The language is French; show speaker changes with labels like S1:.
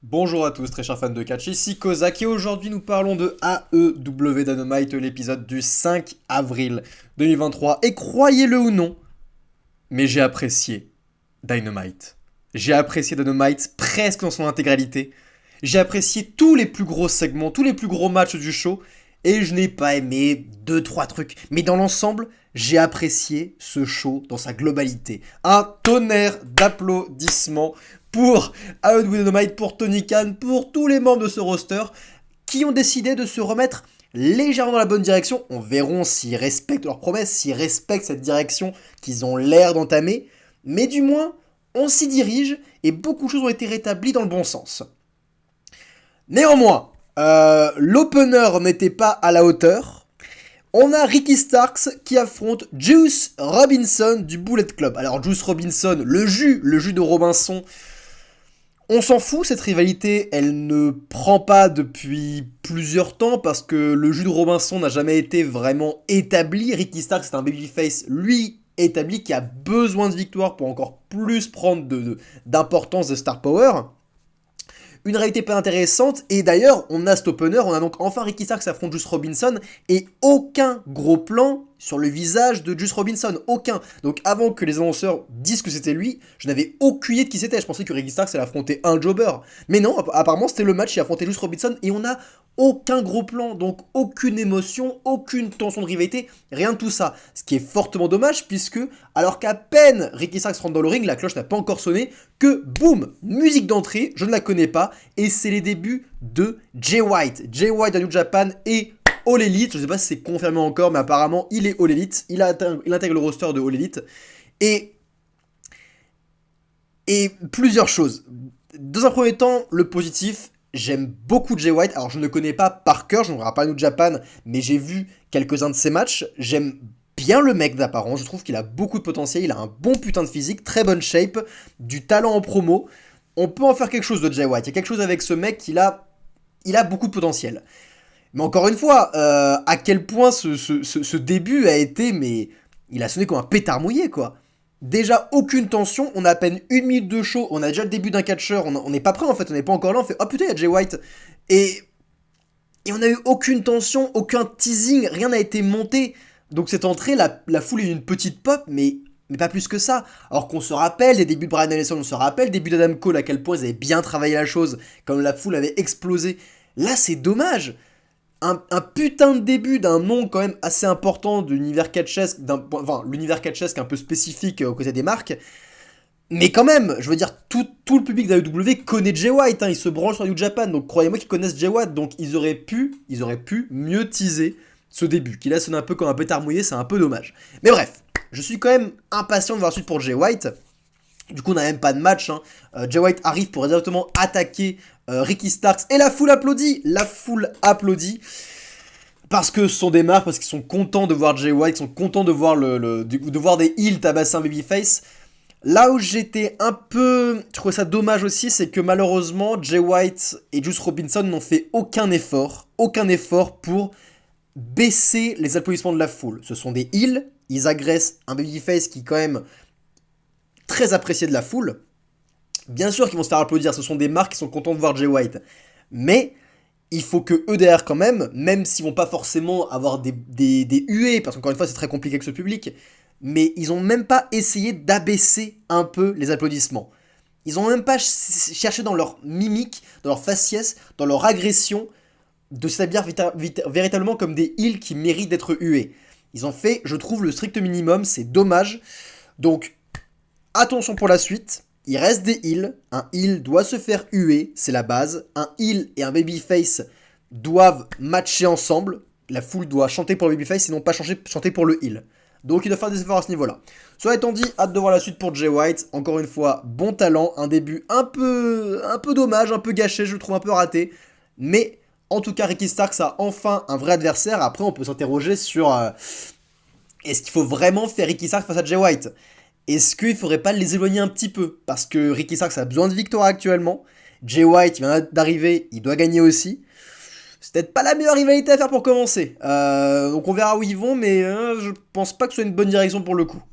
S1: Bonjour à tous, très chers fans de catch, ici Kozak et aujourd'hui nous parlons de AEW Dynamite, l'épisode du 5 avril 2023. Et croyez-le ou non, mais j'ai apprécié Dynamite. J'ai apprécié Dynamite presque dans son intégralité. J'ai apprécié tous les plus gros segments, tous les plus gros matchs du show. Et je n'ai pas aimé deux trois trucs. Mais dans l'ensemble, j'ai apprécié ce show dans sa globalité. Un tonnerre d'applaudissements pour AEW Dynamite, pour Tony Khan, pour tous les membres de ce roster qui ont décidé de se remettre légèrement dans la bonne direction. On verra s'ils respectent leurs promesses, s'ils respectent cette direction qu'ils ont l'air d'entamer. Mais du moins, on s'y dirige et beaucoup de choses ont été rétablies dans le bon sens. Néanmoins, l'opener n'était pas à la hauteur. On a Ricky Starks qui affronte Juice Robinson du Bullet Club. Alors Juice Robinson, le jus de Robinson, on s'en fout, cette rivalité, elle ne prend pas depuis plusieurs temps parce que le jus de Robinson n'a jamais été vraiment établi. Ricky Starks c'est un babyface, lui, établi, qui a besoin de victoire pour encore plus prendre d'importance de star power. Une réalité pas intéressante, et d'ailleurs, on a cet opener, on a donc enfin Ricky Starks qui affronte Juice Robinson, et aucun gros plan sur le visage de Juice Robinson, aucun. Donc avant que les annonceurs disent que c'était lui, je n'avais aucune idée de qui c'était, je pensais que Ricky Starks allait affronter un jobber. Mais non, apparemment c'était le match qui affrontait Juice Robinson, et on a aucun gros plan, donc aucune émotion, aucune tension de rivalité, rien de tout ça. Ce qui est fortement dommage, puisque alors qu'à peine Ricky Starks rentre dans le ring, la cloche n'a pas encore sonné, que boum, musique d'entrée, je ne la connais pas, et c'est les débuts de Jay White. Jay White à New Japan et All Elite, je ne sais pas si c'est confirmé encore, mais apparemment il est All Elite, il intègre le roster de All Elite, et plusieurs choses. Dans un premier temps, le positif, j'aime beaucoup Jay White. Alors, je ne le connais pas par cœur, je ne regarde pas New Japan, mais j'ai vu quelques-uns de ses matchs. J'aime bien le mec d'apparence, je trouve qu'il a beaucoup de potentiel, il a un bon putain de physique, très bonne shape, du talent en promo. On peut en faire quelque chose de Jay White. Il y a quelque chose avec ce mec il a beaucoup de potentiel. Mais encore une fois, à quel point ce début a été, mais il a sonné comme un pétard mouillé, quoi. Déjà, aucune tension, on a à peine une minute de show, on a déjà le début d'un catcheur, on n'est pas prêt en fait, on n'est pas encore là, on fait « Oh putain, il y a Jay White !» Et on a eu aucune tension, aucun teasing, rien n'a été monté. Donc cette entrée, la foule a eu une petite pop, mais pas plus que ça. Alors qu'on se rappelle des débuts de Bryan Danielson, on se rappelle des débuts d'Adam Cole, à quel point ils avaient bien travaillé la chose, comme la foule avait explosé. Là, c'est dommage. Un putain de début d'un nom quand même assez important de l'univers catchesque, enfin l'univers catchesque un peu spécifique aux côtés des marques, mais quand même, je veux dire, tout le public d'AEW connaît Jay White, hein, ils se branchent sur New Japan, donc croyez-moi qu'ils connaissent Jay White, donc ils auraient pu mieux teaser ce début, qui là sonne un peu comme un pétard mouillé, c'est un peu dommage. Mais bref, je suis quand même impatient de voir la suite pour Jay White. Du coup, on n'a même pas de match. Hein. Jay White arrive pour directement attaquer Ricky Starks. Et la foule applaudit. La foule applaudit. Parce que ce sont des marques, parce qu'ils sont contents de voir Jay White, ils sont contents de voir, de voir des heels tabasser un babyface. Là où j'étais un peu... Je trouvais ça dommage aussi, c'est que malheureusement, Jay White et Juice Robinson n'ont fait aucun effort pour baisser les applaudissements de la foule. Ce sont des heels, ils agressent un babyface qui est quand même très apprécié de la foule. Bien sûr qu'ils vont se faire applaudir, ce sont des marques qui sont contents de voir Jay White. Mais il faut que eux derrière quand même s'ils vont pas forcément avoir des huées, parce qu'encore une fois c'est très compliqué avec ce public, mais ils ont même pas essayé d'abaisser un peu les applaudissements. Ils ont même pas cherché dans leur mimique, dans leur faciès, dans leur agression, de s'établir véritablement comme des heels qui méritent d'être hués. Ils ont fait, je trouve, le strict minimum, c'est dommage. Donc, attention pour la suite, il reste des heals, un heal doit se faire huer, c'est la base, un heal et un babyface doivent matcher ensemble, la foule doit chanter pour le babyface, sinon pas chanter pour le heal. Donc il doit faire des efforts à ce niveau-là. Cela étant dit, hâte de voir la suite pour Jay White, encore une fois, bon talent, un début un peu dommage, un peu gâché, je le trouve un peu raté, mais en tout cas Ricky Starks a enfin un vrai adversaire, après on peut s'interroger sur est-ce qu'il faut vraiment faire Ricky Starks face à Jay White ? Est-ce qu'il faudrait pas les éloigner un petit peu? Parce que Ricky Starks a besoin de victoire actuellement. Jay White, il vient d'arriver, il doit gagner aussi. C'est peut-être pas la meilleure rivalité à faire pour commencer. Donc on verra où ils vont, mais je pense pas que ce soit une bonne direction pour le coup.